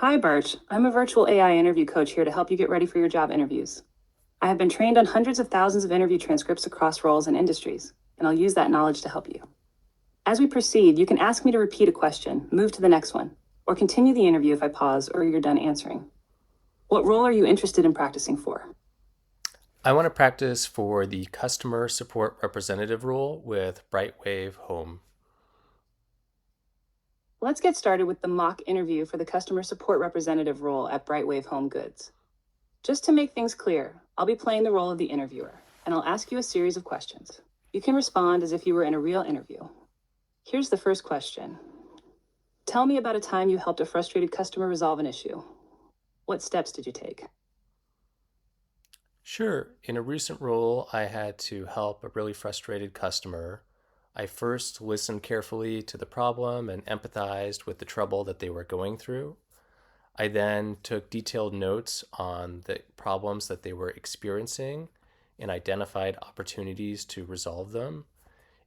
Hi, Birch. I'm a virtual AI interview coach here to help you get ready for your job interviews. I have been trained on hundreds of thousands of interview transcripts across roles and industries, and I'll use that knowledge to help you. As we proceed, you can ask me to repeat a question, move to the next one, or continue the interview if I pause or you're done answering. What role are you interested in practicing for? I want to practice for the customer support representative role with Brightwave Home. Let's get started with the mock interview for the customer support representative role at Brightwave Home Goods. Just to make things clear, I'll be playing the role of the interviewer, and I'll ask you a series of questions. You can respond as if you were in a real interview. Here's the first question. Tell me about a time you helped a frustrated customer resolve an issue. What steps did you take? Sure, in a recent role, I had to help a really frustrated customer. I first listened carefully to the problem and empathized with the trouble that they were going through. I then took detailed notes on the problems that they were experiencing and identified opportunities to resolve them,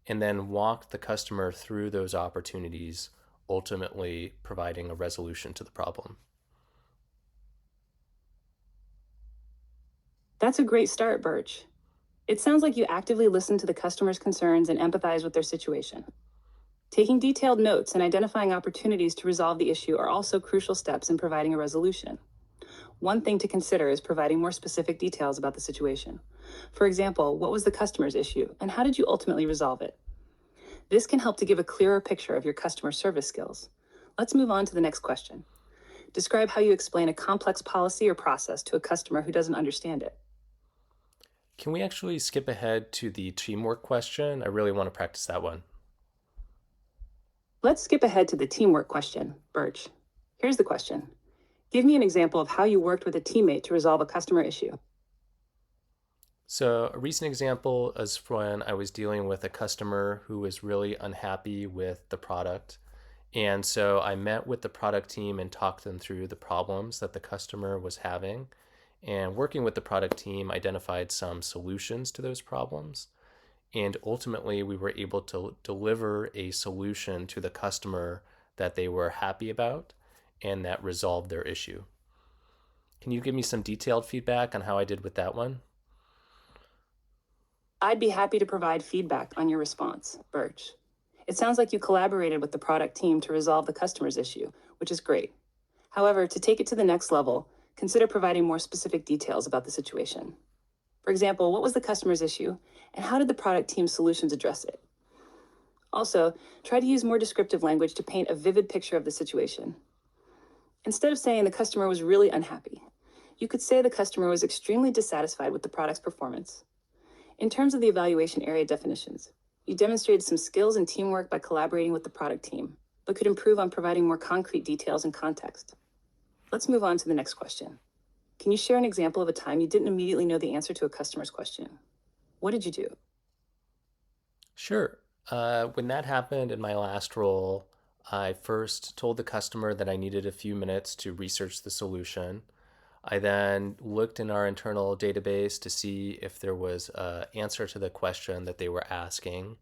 and then walked the customer through those opportunities, ultimately providing a resolution to the problem. That's a great start, Birch. It sounds like you actively listened to the customer's concerns and empathize with their situation. Taking detailed notes and identifying opportunities to resolve the issue are also crucial steps in providing a resolution. One thing to consider is providing more specific details about the situation. For example, what was the customer's issue and how did you ultimately resolve it? This can help to give a clearer picture of your customer service skills. Let's move on to the next question. Describe how you explain a complex policy or process to a customer who doesn't understand it. Can we actually skip ahead to the teamwork question? I really want to practice that one. Let's skip ahead to the teamwork question, Birch. Here's the question. Give me an example of how you worked with a teammate to resolve a customer issue. So, a recent example is when I was dealing with a customer who was really unhappy with the product. And so I met with the product team and talked them through the problems that the customer was having. And working with the product team, identified some solutions to those problems. And ultimately, we were able to deliver a solution to the customer that they were happy about and that resolved their issue. Can you give me some detailed feedback on how I did with that one? I'd be happy to provide feedback on your response, Birch. It sounds like you collaborated with the product team to resolve the customer's issue, which is great. However, to take it to the next level, consider providing more specific details about the situation. For example, what was the customer's issue, and how did the product team's solutions address it? Also, try to use more descriptive language to paint a vivid picture of the situation. Instead of saying the customer was really unhappy, you could say the customer was extremely dissatisfied with the product's performance. In terms of the evaluation area definitions, you demonstrated some skills and teamwork by collaborating with the product team, but could improve on providing more concrete details and context. Let's move on to the next question. Can you share an example of a time you didn't immediately know the answer to a customer's question? What did you do? Sure. When that happened in my last role, I first told the customer that I needed a few minutes to research the solution. I then looked in our internal database to see if there was an answer to the question that they were asking.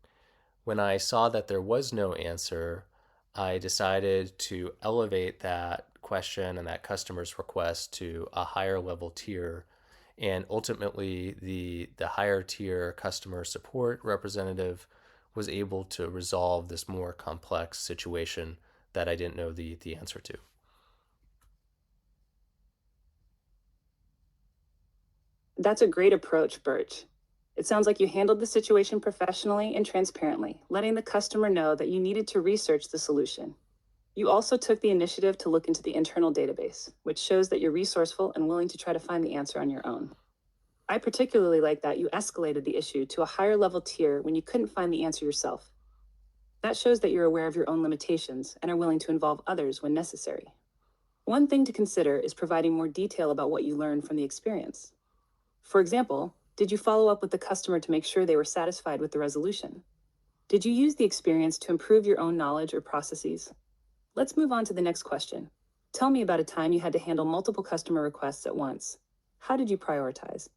When I saw that there was no answer, I decided to elevate that question and that customer's request to a higher level tier. And ultimately, the higher tier customer support representative was able to resolve this more complex situation that I didn't know the answer to. That's a great approach, Birch. It sounds like you handled the situation professionally and transparently, letting the customer know that you needed to research the solution. You also took the initiative to look into the internal database, which shows that you're resourceful and willing to try to find the answer on your own. I particularly like that you escalated the issue to a higher level tier when you couldn't find the answer yourself. That shows that you're aware of your own limitations and are willing to involve others when necessary. One thing to consider is providing more detail about what you learned from the experience. For example, did you follow up with the customer to make sure they were satisfied with the resolution? Did you use the experience to improve your own knowledge or processes? Let's move on to the next question. Tell me about a time you had to handle multiple customer requests at once. How did you prioritize?